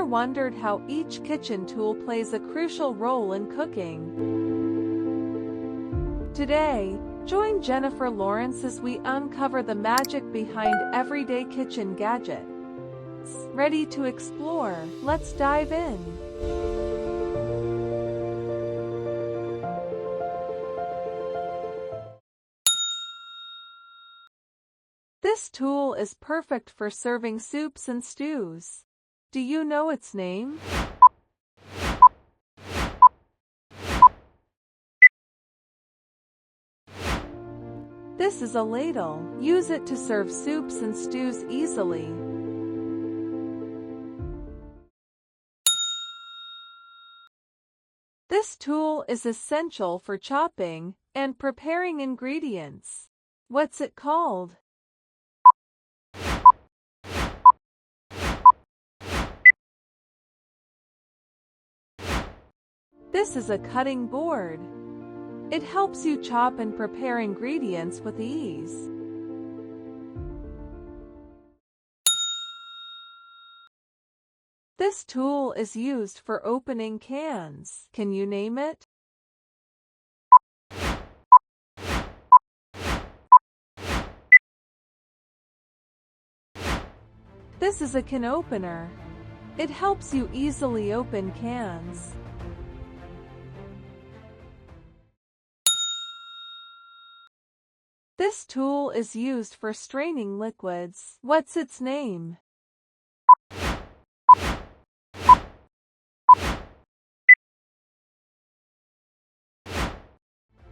Ever wondered how each kitchen tool plays a crucial role in cooking? Today, join Jennifer Lawrence as we uncover the magic behind everyday kitchen gadgets. Ready to explore? Let's dive in. This tool is perfect for serving soups and stews. Do you know its name? This is a ladle. Use it to serve soups and stews easily. This tool is essential for chopping and preparing ingredients. What's it called? This is a cutting board. It helps you chop and prepare ingredients with ease. This tool is used for opening cans. Can you name it? This is a can opener. It helps you easily open cans. This tool is used for straining liquids. What's its name?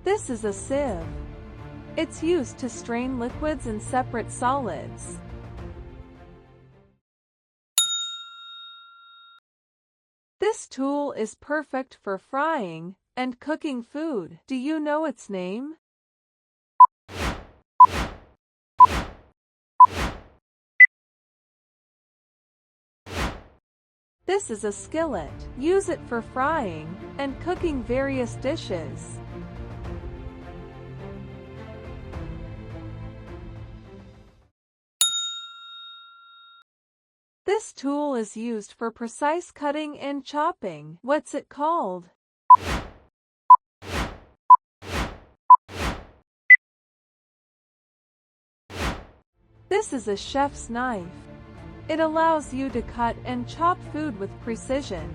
This is a sieve. It's used to strain liquids and separate solids. This tool is perfect for frying and cooking food. Do you know its name? This is a skillet. Use it for frying and cooking various dishes. This tool is used for precise cutting and chopping. What's it called? This is a chef's knife. It allows you to cut and chop food with precision.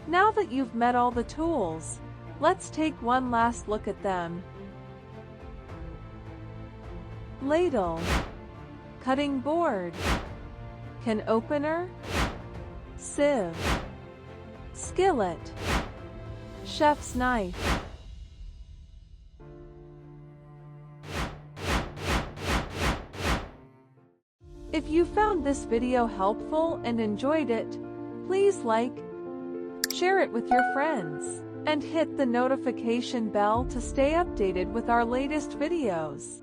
Now that you've met all the tools, let's take one last look at them. Ladle, cutting board, can opener, sieve, skillet, chef's knife. If you found this video helpful and enjoyed it, please like, share it with your friends, and hit the notification bell to stay updated with our latest videos.